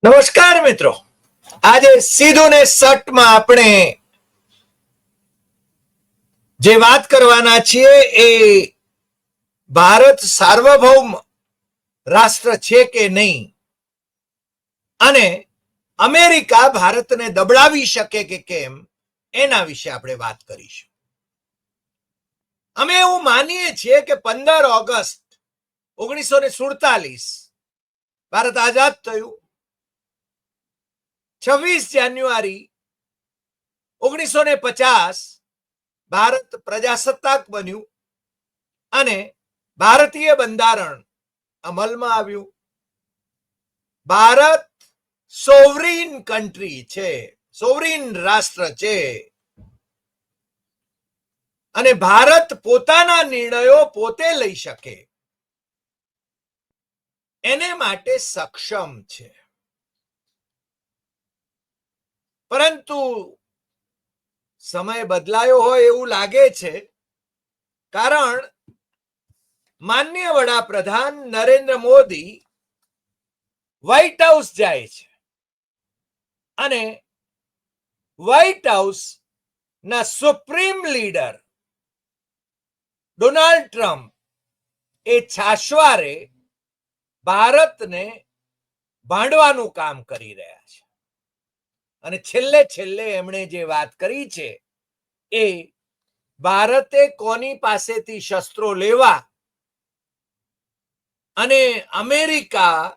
નમસ્કાર મિત્રો, આજે સીધું ને સટમાં આપણે જે વાત કરવાના છીએ એ ભારત સાર્વભૌમ રાષ્ટ્ર છે કે નહીં અને અમેરિકા ભારતને દબડાવી શકે કે કેમ એના વિશે આપણે વાત કરીશું. અમે એવું માનીએ છીએ કે 15 ઓગસ્ટ 1947 ભારત આઝાદ થયું. 26 જાન્યુઆરી 1950 ભારત પ્રજાસત્તાક બન્યું અને ભારતીય બંધારણ અમલમાં આવ્યું. ભારત સોવરીન કન્ટ્રી છે, સોવરીન રાષ્ટ્ર છે અને ભારત પોતાના નિર્ણયો પોતે લઈ શકે એને માટે સક્ષમ છે. પરંતુ સમય બદલાયો હોય એવું લાગે છે, કારણ માનનીય વડાપ્રધાન નરેન્દ્ર મોદી વ્હાઇટ હાઉસ જાય છે અને વ્હાઇટ હાઉસ ના સુપ્રીમ લીડર ડોનાલ્ડ ટ્રમ્પ એ છાશવારે ભારતને ભાંડવાનું કામ કરી રહ્યા છે અને છેલ્લે એમણે જે વાત કરી છે એ ભારતે કોની પાસેથી શસ્ત્રો લેવા અને અમેરિકા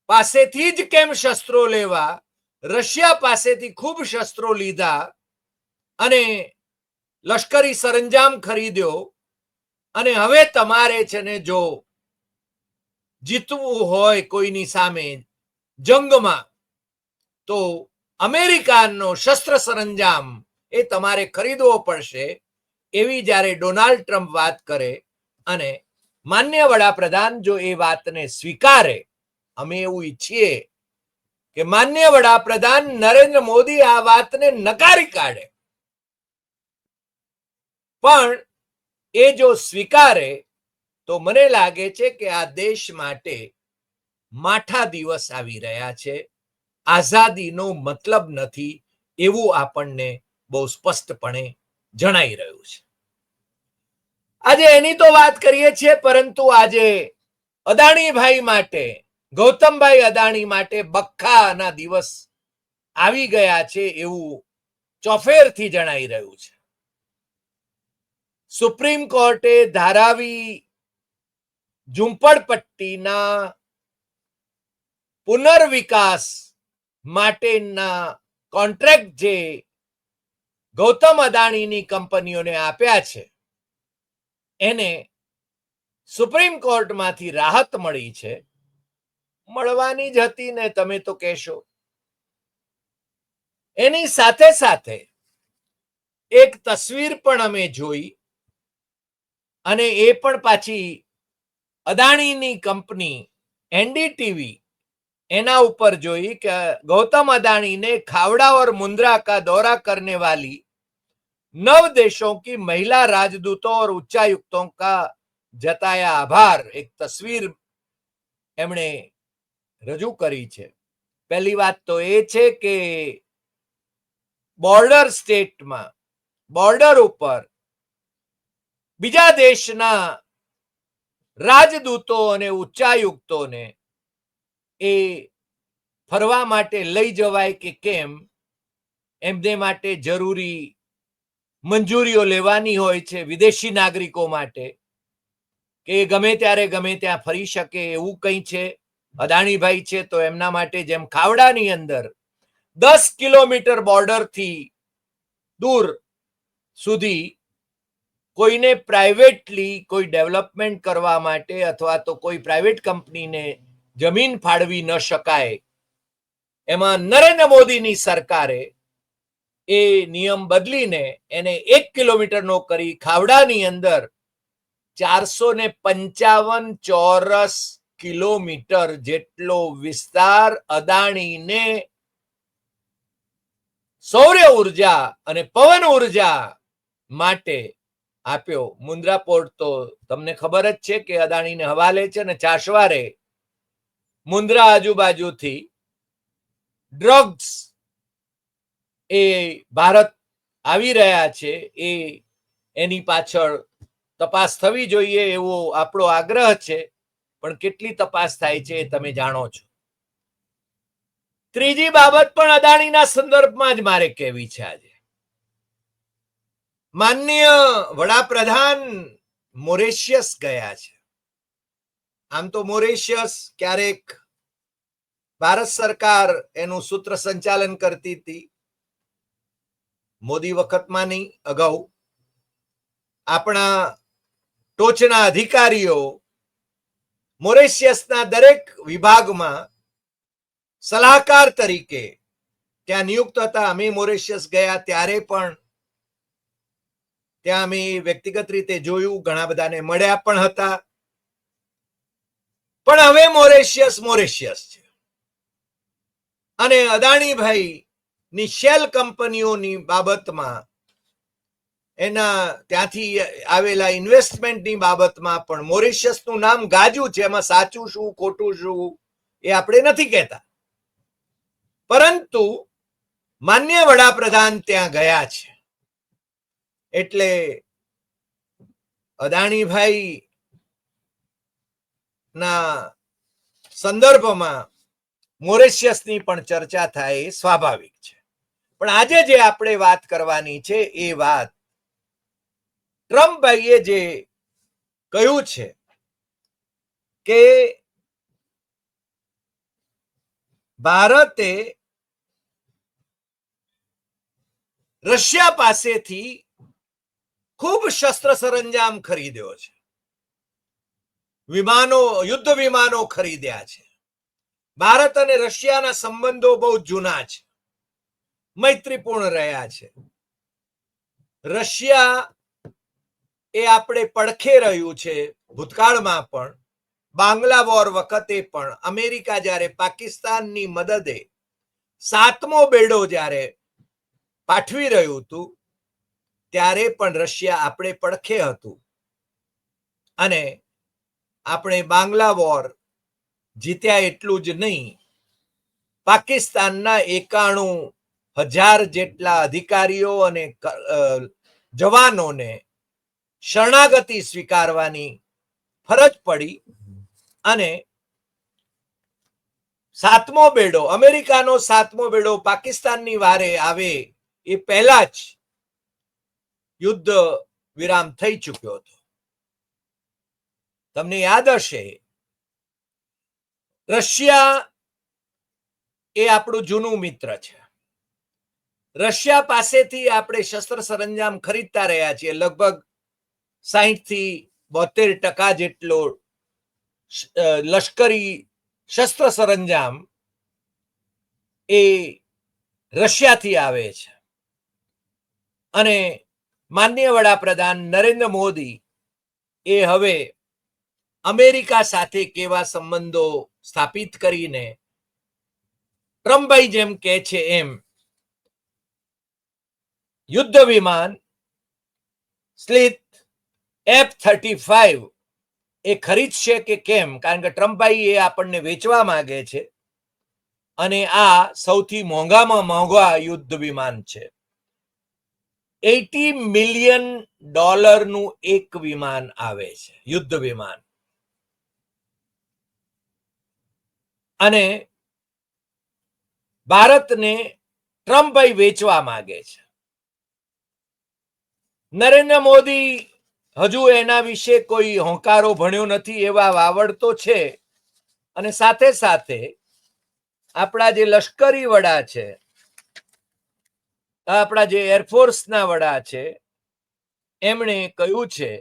પાસેથી જ કેમ શસ્ત્રો લેવા, રશિયા પાસેથી ખૂબ શસ્ત્રો લીધા અને લશ્કરી સરંજામ ખરીદ્યો અને હવે તમારે છે ને જો જીતવું હોય કોઈની સામે જંગમાં તો અમેરિકાનો શસ્ત્ર સરંજામ એ તમારે ખરીદવો પડશે, એવી જ્યારે ડોનાલ્ડ ટ્રમ્પ વાત કરે અને માન્ય વડાપ્રધાન જો એ વાતને સ્વીકારે, અમે એવું ઈચ્છીએ કે માન્ય વડાપ્રધાન નરેન્દ્ર મોદી આ વાતને નકારી કાઢે, પણ એ જો સ્વીકારે તો મને લાગે છે કે આ દેશ માટે માઠા દિવસ આવી રહ્યા છે. આઝાદીનો મતલબ નથી એવું આપણને બહુ સ્પષ્ટપણે જણાઈ રહ્યું છે. આજે એની તો વાત કરીએ છીએ, પરંતુ આજે અદાણીભાઈ માટે, ગૌતમભાઈ અદાણી માટે બખ્ખાના દિવસ આવી ગયા છે એવું ચોફેરથી જણાઈ રહ્યું છે. સુપ્રીમ કોર્ટે ધારાવી ઝુંપડપટ્ટીના પુનર્વિકાસ માટેના કોન્ટ્રાક્ટ જે ગૌતમ અદાણીની કંપનીઓને આપ્યા છે એને સુપ્રીમ કોર્ટમાંથી રાહત મળી છે. મળવાની જ હતી ને, તમે તો કહેશો. એની સાથે સાથે એક તસવીર પણ અમે જોઈ અને એ પણ પાછી અદાણીની કંપની એનડીટીવી એના ઉપર જોઈ કે गौतम अदानी ने खावड़ा और मुंद्रा का दौरा करने वाली 9 देशों की महिला राजदूतों और उच्चायुक्तों का जताया आभार. एक तस्वीर એમણે રજૂ કરી છે. પહેલી વાત તો એ છે કે બોર્ડર સ્ટેટમાં, બોર્ડર ઉપર બીજા દેશના રાજદૂતો અને ઉચ્ચાયુક્તોને એ ફરવા માટે લઈ જવાય કે કેમ, એમને માટે જરૂરી મંજૂરીઓ લેવાની હોય છે વિદેશી નાગરિકો માટે કે ગમે ત્યારે ગમે ત્યાં ફરી શકે એવું કંઈ છે. અદાણીભાઈ છે તો એમના માટે જેમ ખાવડાની અંદર 10 કિલોમીટર બોર્ડરથી દૂર સુધી કોઈને પ્રાઇવેટલી કોઈ ડેવલપમેન્ટ કરવા માટે અથવા તો કોઈ પ્રાઇવેટ કંપનીને જમીન ફાળવી ન શકાય, એમાં નરેન્દ્ર મોદીની સરકારે એ નિયમ બદલીને એને 1 કિલોમીટરનો કરી ખાવડાની અંદર 455 ચોરસ કિલોમીટર જેટલો વિસ્તાર અદાણીને સૌર ઉર્જા અને પવન ઉર્જા માટે આપ્યો. મુન્દ્રા પોર્ટ તો તમને ખબર જ છે કે અદાણીને હવાલે છે ને છાશવારે મુન્દ્રા આજુબાજુથી ડ્રગ્સ એ ભારત આવી રહ્યા છે, એની પાછળ તપાસ થવી જોઈએ એવો આપણો આગ્રહ છે, પણ કેટલી તપાસ થાય છે એ તમે જાણો છો. ત્રીજી બાબત પણ અદાણીના સંદર્ભમાં જ મારે કહેવી છે. આજે માનનીય વડાપ્રધાન મોરેશિયસ ગયા છે. આમ તો મોરેશિયસ ક્યારેક ભારત સરકાર એનું સૂત્ર સંચાલન કરતી હતી, મોદી વખતમાં નહીં, અગાઉ આપણા ટોચના અધિકારીઓ મોરેશિયસના દરેક વિભાગમાં સલાહકાર તરીકે ત્યાં નિયુક્ત હતા. અમે મોરેશિયસ ગયા ત્યારે પણ ત્યાં અમે વ્યક્તિગત રીતે જોયું, ઘણા બધાને મળ્યા પણ હતા. પણ હવે મોરેશિયસ છે અને અદાણીભાઈ ની શેલ કંપનીઓની બાબતમાં, એના ત્યાંથી આવેલા ઇન્વેસ્ટમેન્ટની બાબતમાં પણ મોરેશિયસનું નામ ગાજ્યું છે. એમાં સાચું શું ખોટું શું એ આપણે નથી કહેતા, પરંતુ માન્ય વડાપ્રધાન ત્યાં ગયા છે એટલે અદાણીભાઈ ના સંદર્ભમાં મોરેશિયસની પણ ચર્ચા થાય એ સ્વાભાવિક છે. પણ આજે જે આપણે વાત કરવાની છે એ વાત ટ્રમ્પભાઈએ જે કહ્યું છે કે ભારતે રશિયા પાસેથી ખૂબ શસ્ત્ર સરંજામ ખરીદ્યો છે, યુદ્ધ વિમાનો ખરીદ્યા છે. ભારત અને રશિયાના સંબંધો બહુ જૂના છે, મૈત્રીપૂર્ણ રહ્યા છે. રશિયા એ આપણે પડખે રહ્યું છે, ભૂતકાળમાં પણ, બાંગ્લા વોર વખતે પણ. અમેરિકા જ્યારે પાકિસ્તાનની મદદે 7મો બેડો જ્યારે પાઠવી રહ્યું હતું ત્યારે પણ રશિયા આપણે પડખે હતું અને આપણે બાંગ્લા વોર જીત્યા એટલું જ નહીં, પાકિસ્તાનના 91,000 જેટલા અધિકારીઓ અને જવાનોને શરણાગતિ સ્વીકારવાની ફરજ પડી અને 7મો બેડો, અમેરિકાનો 7મો બેડો પાકિસ્તાનની વારે આવે એ પહેલા જ યુદ્ધ વિરામ થઈ ચૂક્યો હતો. તમને યાદ હશે, રશિયા એ આપણું જૂનું મિત્ર છે. રશિયા પાસેથી આપણે શસ્ત્ર સરંજામ ખરીદતા રહ્યા છીએ. લગભગ 60 થી 72% જેટલો લશ્કરી શસ્ત્ર સરંજામ એ રશિયાથી આવે છે અને માનનીય વડાપ્રધાન નરેન્દ્ર મોદી એ હવે અમેરિકા સાથે કેવા સંબંધો સ્થાપિત કરીને ટ્રમ્પભાઈ જેમ કહે છે એમ યુદ્ધ વિમાન સ્લિથ F-35 એ ખરીદશે કે કેમ, કારણ કે ટ્રમ્પભાઈ એ આપણને વેચવા માંગે છે અને આ સૌથી મોંઘામાં મોંઘા યુદ્ધ વિમાન છે. $80 મિલિયન નું એક વિમાન આવે છે, યુદ્ધ વિમાન. અને ભારતને ટ્રમ્પભાઈ વેચવા માંગે છે. નરેન્દ્ર મોદી હજુ એના વિશે કોઈ હોંકારો ભણ્યો નથી એવા વાવડ તો છે. અને સાથે સાથે આપણા જે લશ્કરી વડા છે, આપણા જે એરફોર્સના વડા છે, એમણે કહ્યું છે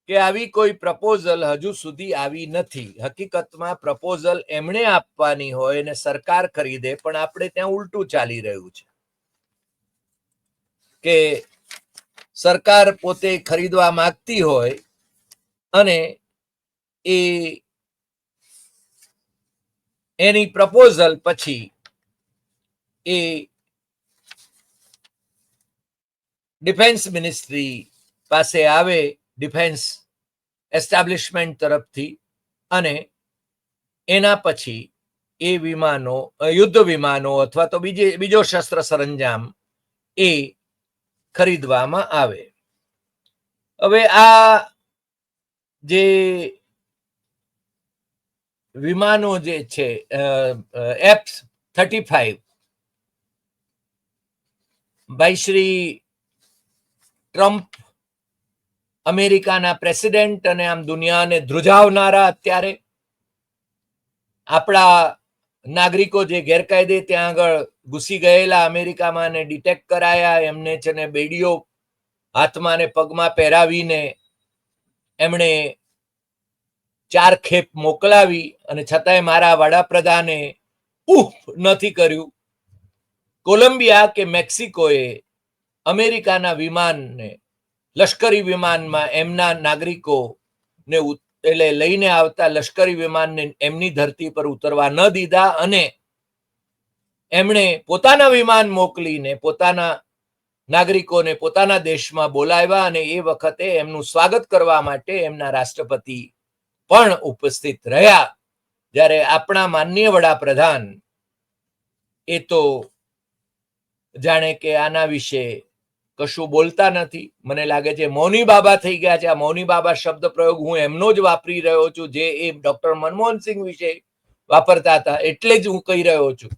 કે આવી કોઈ પ્રપોઝલ હજુ સુધી આવી નથી. હકીકતમાં પ્રપોઝલ એમણે આપવાની હોય અને સરકાર ખરીદે, પણ આપણે ત્યાં ઉલટું ચાલી રહ્યું છે કે સરકાર પોતે ખરીદવા માંગતી હોય અને એની પ્રપોઝલ પછી એ ડિફેન્સ મિનિસ્ટ્રી પાસે આવે, ડિફેન્સ એસ્ટાબ્લિશમેન્ટ તરફથી, અને એના પછી એ વિમાનો યુદ્ધ વિમાનો અથવા તો બીજો શસ્ત્ર સરંજામ એ ખરીદવામાં આવે. હવે આ જે વિમાનો જે છે F-35 ભાઈ શ્રી ટ્રમ્પ અમેરિકાના પ્રેસિડેન્ટ અને આમ દુનિયાને ધ્રુજાવનારા અત્યારે આપણા નાગરિકો જે ગેરકાયદે ત્યાં આગળ ઘૂસી ગયેલા અમેરિકામાં ને ડિટેક્ટ કરાયા, એમને છે ને બેડીઓ હાથમાં ને પગમાં પહેરાવીને એમણે 4 ખેપ મોકલાવી અને છતાંય મારા વડાપ્રધાને નથી કર્યું. કોલંબિયા કે મેક્સિકોએ અમેરિકાના વિમાનને, લશ્કરી વિમાનમાં એમના નાગરિકોને એટલે લઈને આવતા લશ્કરી વિમાનને એમની ધરતી પર ઉતરવા ન દીધા અને એમણે પોતાના વિમાન મોકલીને પોતાના નાગરિકોને પોતાના દેશમાં બોલાવ્યા અને એ વખતે એમનું સ્વાગત કરવા માટે એમના રાષ્ટ્રપતિ પણ ઉપસ્થિત રહ્યા. જ્યારે આપણા માનનીય વડાપ્રધાન એ તો જાણે કે આના વિશે કશું બોલતા નથી. મને લાગે છે મૌની બાબા થઈ ગયા છે. આ મૌની બાબા શબ્દ પ્રયોગ હું એમનો જ વાપરી રહ્યો છું, જે એ ડોક્ટર મનમોહનસિંહ વિશે વાપરતા હતા, એટલે જ હું કહી રહ્યો છું.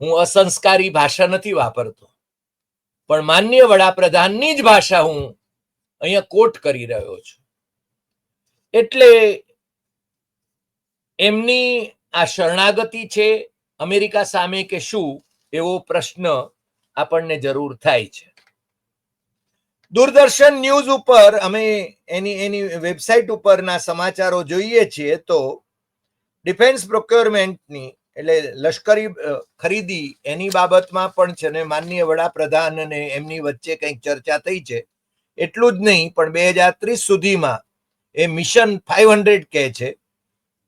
હું અસંસ્કારી ભાષા નથી વાપરતો, પણ માનનીય વડાપ્રધાનની જ ભાષા હું અહીંયા કોટ કરી રહ્યો છું. એટલે એમની આ શરણાગતિ છે અમેરિકા સામે કે શું, એવો પ્રશ્ન આપણને જરૂર થાય છે. દૂરદર્શન ન્યૂઝ ઉપર અમે એની વેબસાઇટ ઉપરના સમાચારો જોઈએ છીએ તો ડિફેન્સ પ્રોક્યોરમેન્ટની એટલે લશ્કરી ખરીદી એની બાબતમાં પણ છે ને માનનીય વડાપ્રધાન અને એમની વચ્ચે કંઈક ચર્ચા થઈ છે. એટલું જ નહીં, પણ 2030 સુધીમાં એ મિશન 500 કહે છે,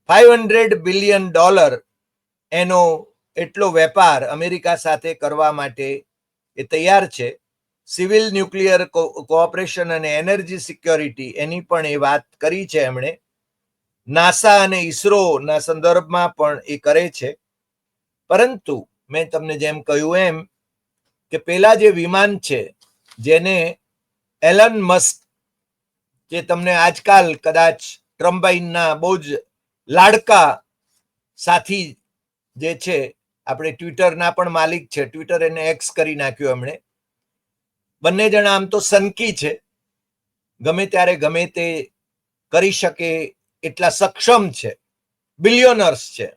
$500 બિલિયન એનો એટલો વેપાર અમેરિકા સાથે કરવા માટે એ તૈયાર છે. સિવિલ ન્યુક્લિયર કોઓપરેશન અને એનર્જી સિક્યોરિટી એની પણ એ વાત કરી છે એમણે. નાસા અને ઇસરોના સંદર્ભમાં પણ એ કરે છે. પરંતુ મેં તમને જેમ કહ્યું એમ કે પેલા જે વિમાન છે જેને એલન મસ્ક, જે તમને આજકાલ કદાચ ટ્રમ્પના બહુ જ લાડકા સાથી જે છે, આપણે ટ્વિટરના પણ માલિક છે, ટ્વિટર એને એક્સ કરી નાખ્યું એમણે. બંને જણા આમ તો સનકી છે, ગમે ત્યારે ગમે તે કરી શકે એટલા સક્ષમ છે, બિલિયોનર્સ છે.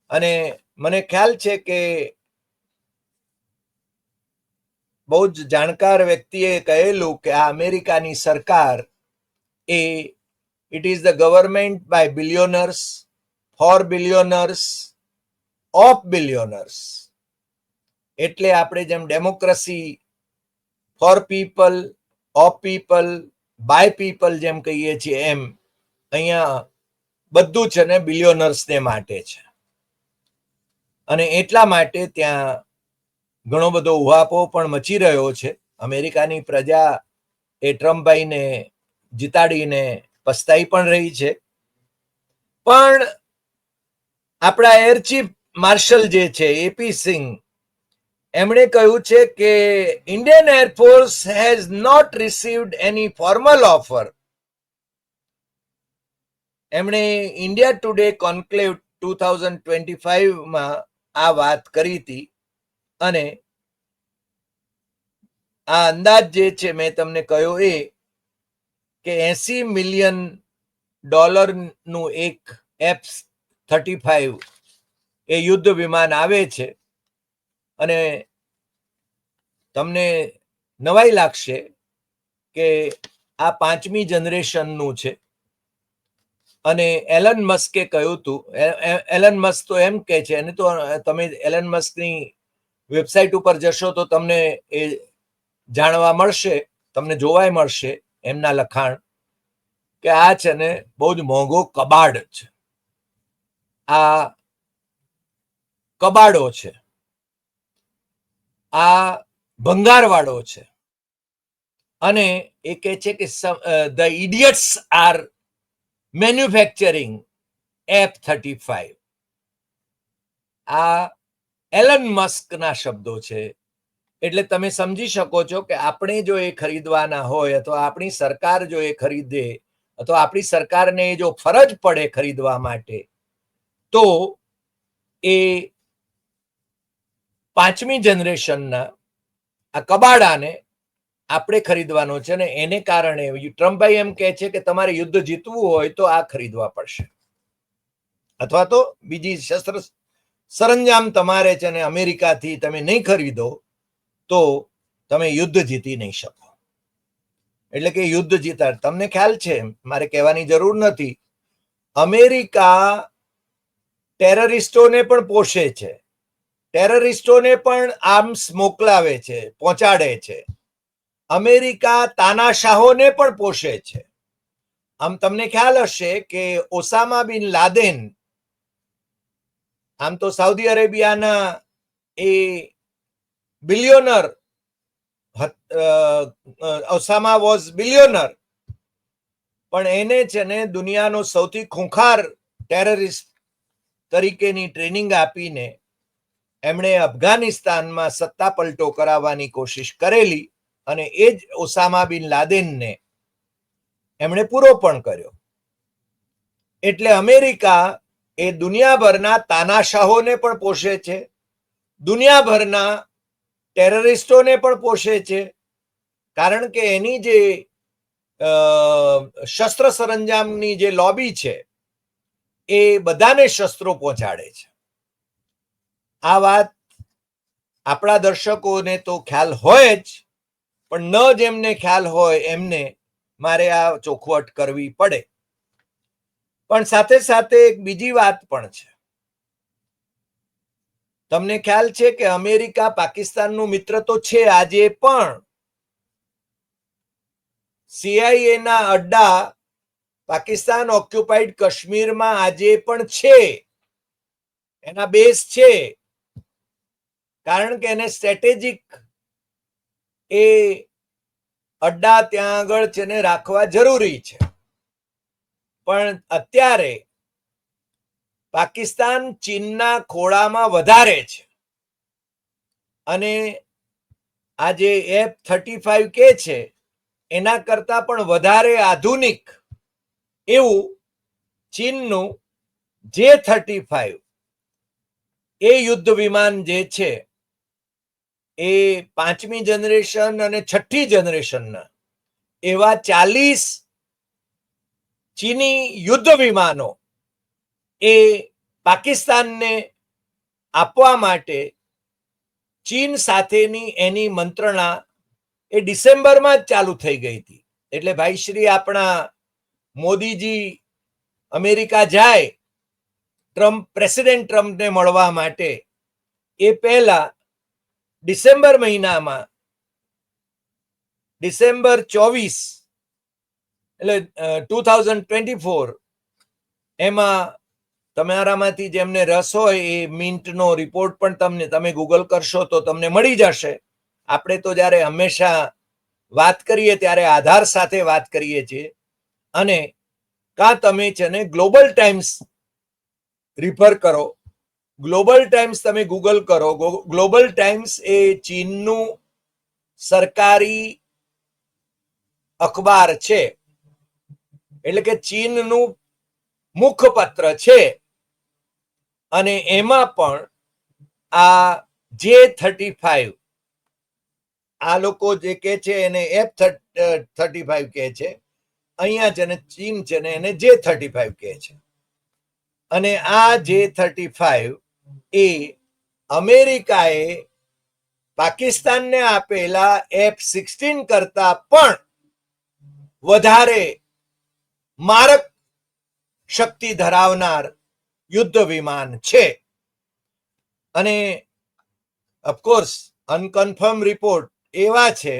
અને મને ખ્યાલ છે કે બહુ જ જાણકાર વ્યક્તિએ કહેલું કે આ અમેરિકાની સરકાર એ it is the government by billionaires, for billionaires, of billionaires. એટલે આપણે જેમ democracy for people, of people, by people જેમ કહીએ છીએ, એમ અહીંયા બધું છે ને બિલિયોનર્સને માટે છે. અને એટલા માટે ત્યાં ઘણો બધો ઉહાપો પણ મચી રહ્યો છે. અમેરિકાની પ્રજા એ ટ્રમ્પભાઈને જીતાડીને પસ્તાઈ પણ રહી છે. પણ આપણા એર ચીફ માર્શલ જે છે એપી સિંહ, એમણે કહ્યું છે કે Indian Air Force has not received any formal offer. એમણે ઇન્ડિયા ટુડે કોન્ક્લેવ 2025માં આ વાત કરી હતી. અને આ અંદાજ જે છે મેં તમને કહ્યું એ કે $80 મિલિયન નું એક F-35 એ યુદ્ધ વિમાન આવે છે. અને તમને નવાઈ લાગશે કે આ 5મી જનરેશનનું છે. અને એલન મસ્કે કહ્યું હતું, એલન મસ્ક તો એમ કે છે, અને તો તમે એલન મસ્કની વેબસાઇટ ઉપર જશો તો તમને એ જાણવા મળશે, તમને જોવાય મળશે એમના લખાણ કે આ છે ને બહુ જ મોંઘો કબાડ છે, આ કબાડો છે, આ ભંગારવાળો છે. અને એ કહે છે કે the idiots R manufacturing F-35. આ એલન મસ્કના શબ્દો છે. એટલે તમે સમજી શકો છો કે આપણે જો એ ખરીદવાના હોય અથવા આપણી સરકાર જો એ ખરીદે અથવા આપણી સરકારને જો ફરજ પડે ખરીદવા માટે, તો એ 5મી જનરેશનના આ કબાડાને આપણે ખરીદવાનો છે. અને એને કારણે ટ્રમ્પભાઈ એમ કહે છે કે તમારે યુદ્ધ જીતવું હોય તો આ ખરીદવા પડશે, અથવા તો બીજી શસ્ત્ર સરંજામ તમારે છે ને અમેરિકાથી તમે નહીં ખરીદો તો તમે યુદ્ધ જીતી નહીં શકો. એટલે કે યુદ્ધ જીતા, તમને ખ્યાલ છે, મારે કહેવાની જરૂર નથી, અમેરિકા ટેરરિસ્ટોને પણ પોષે છે, ટેરરિસ્ટોને પણ આર્મ્સ મોકલાવે છે, પહોંચાડે છે. અમેરિકા તાનાશાહોને પણ પોષે છે. આમ તમને ખ્યાલ હશે કે ઓસામા બિન લાદેન, આમ તો સાઉદી અરેબિયાના એ બિલિયોનર, ઓસામા વોઝ બિલિયોનર, પણ એને છે ને દુનિયાનો સૌથી ખૂંખાર ટેરરિસ્ટ તરીકેની ટ્રેનિંગ આપીને એમણે અફઘાનિસ્તાનમાં સત્તા પલટો કરાવવાની કોશિશ કરેલી, અને એ જ ઓસામા બિન લાદેનને એમણે પૂરો પણ કર્યો. એટલે અમેરિકા એ દુનિયાભરના તાનાશાહોને પણ પોષે છે, દુનિયાભરના ટેરરિસ્ટોને પણ પોષે છે, કારણ કે એની જે શસ્ત્ર સરંજામની જે લોબી છે એ બધાને શસ્ત્રો પહોંચાડે છે. આ વાત આપણા દર્શકોને તો ખ્યાલ હોય જ, પણ ન જેમને ખ્યાલ હોય એમને મારે આ ચોખવટ કરવી પડે. પણ સાથે સાથે એક બીજી વાત પણ છે. તમને ખ્યાલ છે કે અમેરિકા પાકિસ્તાનનું મિત્ર તો છે આજે, પણ સીઆઈએના અડ્ડા પાકિસ્તાન ઓક્યુપાઈડ કાશ્મીરમાં આજે પણ છે, એના બેઝ છે, કારણ કે એને સ્ટ્રેટેજિક એ અડ્ડા ત્યાં આગળ છે ને રાખવા જરૂરી છે. પણ અત્યારે પાકિસ્તાન ચીનના ખોળામાં વધારે છે, અને આ જે F-35 કે છે એના કરતા પણ વધારે આધુનિક એવું ચીનનું J-35 એ યુદ્ધ વિમાન જે છે એ 5મી જનરેશન અને 6ઠ્ઠી જનરેશનના એવા 40 ચીની યુદ્ધ વિમાનો એ પાકિસ્તાનને આપવા માટે ચીન સાથેની એની મંત્રણા એ ડિસેમ્બરમાં જ ચાલુ થઈ ગઈ હતી. એટલે ભાઈ શ્રી આપણા મોદીજી અમેરિકા જાય પ્રેસિડેન્ટ ટ્રમ્પને મળવા માટે, એ પહેલા ડિસેમ્બર મહિનામાં, ડિસેમ્બર 24 એટલે 2024, એમાં તમારામાંથી જેમને રસ હોય એ મિન્ટનો રિપોર્ટ પણ તમે ગૂગલ કરશો તો તમને મળી જશે. આપણે તો જ્યારે હંમેશા વાત કરીએ ત્યારે આધાર સાથે વાત કરીએ છીએ, અને કાં તમે છે ને ગ્લોબલ ટાઈમ્સ રિફર કરો, ગ્લોબલ ટાઈમ્સ તમે ગૂગલ કરો. ગ્લોબલ ટાઈમ્સ એ ચીનનું સરકારી અખબાર છે, એટલે કે ચીનનું મુખપત્ર છે, અને એમાં પણ આ J-35, આ લોકો જે કે છે એને F-35 કહે છે, અહીંયા છે ને ચીન છે ને એને J-35 કહે છે. અને આ J-35 એ અમેરિકાએ પાકિસ્તાનને આપેલા F-16 કરતા પણ વધારે મારક શક્તિ ધરાવનાર યુદ્ધ વિમાન છે. અને ઓફકોર્સ અનકન્ફર્મ રિપોર્ટ એવા છે,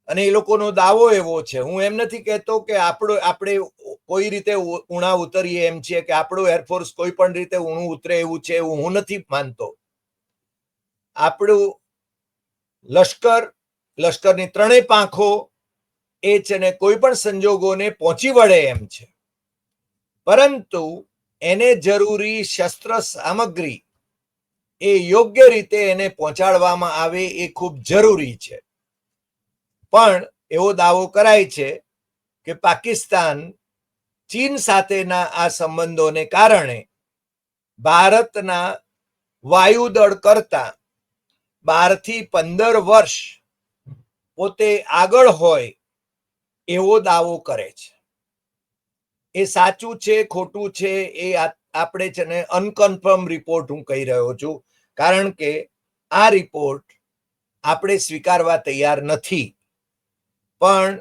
અને એ લોકોનો દાવો એવો છે. હું એમ નથી કહેતો કે આપણે કોઈ રીતે ઉણા ઉતરીએ એમ છીએ, કે આપણું એરફોર્સ કોઈ પણ રીતે ઊણું ઉતરે એવું છે, એવું હું નથી માનતો. આપણું લશ્કરની ત્રણેય પાંખો એ છે ને કોઈ પણ સંજોગોને પહોંચી વળે એમ છે. પરંતુ એને જરૂરી શસ્ત્ર સામગ્રી એ યોગ્ય રીતે એને પહોંચાડવામાં આવે એ ખૂબ જરૂરી છે. પણ એવો દાવો કરાય છે કે પાકિસ્તાન ચીન સાથેના આ સંબંધોને કારણે ભારતના વાયુદળ કરતા 12 થી 15 વર્ષ પોતે આગળ હોય એવો દાવો કરે છે. એ સાચું છે ખોટું છે એ આપણે છે ને અનકન્ફર્મ રિપોર્ટ હું કહી રહ્યો છું, કારણ કે આ રિપોર્ટ આપણે સ્વીકારવા તૈયાર નથી. પણ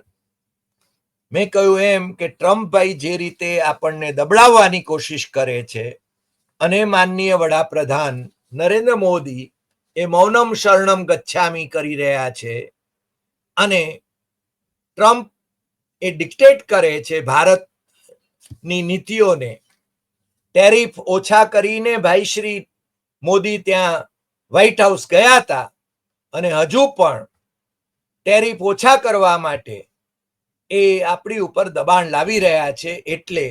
મેં કહ્યું એમ કે ટ્રમ્પભાઈ જે રીતે આપણને દબડાવવાની કોશિશ કરે છે અને માનનીય વડાપ્રધાન નરેન્દ્ર મોદી એ મૌનમ શરણમ ગચ્છામી કરી રહ્યા છે અને ટ્રમ્પ એ ડિક્ટેટ કરે છે ભારતની નીતિઓને. ટેરિફ ઓછા કરીને ભાઈ શ્રી મોદી ત્યાં વ્હાઇટ હાઉસ ગયા હતા અને હજુ પણ ટેરિફ ઓછા કરવા માટે એ આપણી ઉપર દબાણ લાવી રહ્યા છે. એટલે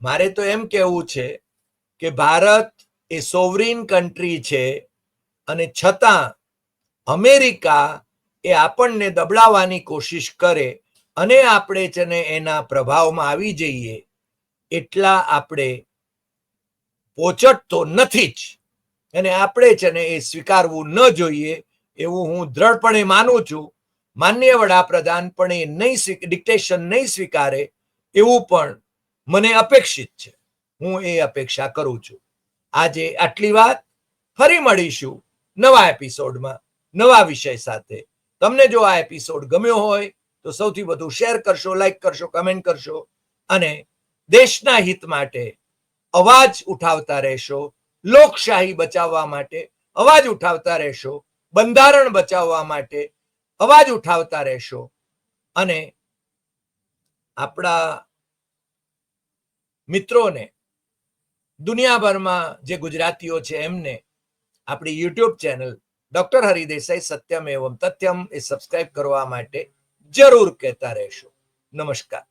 મારે તો એમ કહેવું છે કે ભારત એ સોવરીન કન્ટ્રી છે અને છતાં અમેરિકા એ આપણને દબડાવવાની કોશિશ કરે અને આપણે છે ને એના પ્રભાવમાં આવી જઈએ એટલા આપણે પોચટ તો નથી જ, અને આપણે છે ને એ સ્વીકારવું ન જોઈએ એવું હું દ્રઢપણે માનું છું. માનનીય વડાપ્રધાન પણ એ નહીં ડિક્ટેશન નહીં સ્વીકારે એવું પણ મને અપેક્ષિત છે. હું એ અપેક્ષા કરું છું. આજે આટલી વાત. ફરી મળીશું નવા એપિસોડમાં નવા વિષય સાથે. તમને જો આ એપિસોડ ગમ્યો હોય તો સૌથી વધુ શેર કરશો, લાઈક કરશો, કમેન્ટ કરશો અને દેશના હિત માટે અવાજ ઉઠાવતા રહેશો. લોકશાહી બચાવવા માટે અવાજ ઉઠાવતા રહેશો. બંધારણ બચાવવા માટે અવાજ ઉઠાવતા રહેશો અને આપણા મિત્રોને, દુનિયાભરમાં જે ગુજરાતીઓ છે એમને આપણી YouTube channel doctor Hari Desai Satyam એવમ તથ્યમ એ સબસ્ક્રાઇબ કરવા માટે જરૂર કહેતા રહેશો. નમસ્કાર.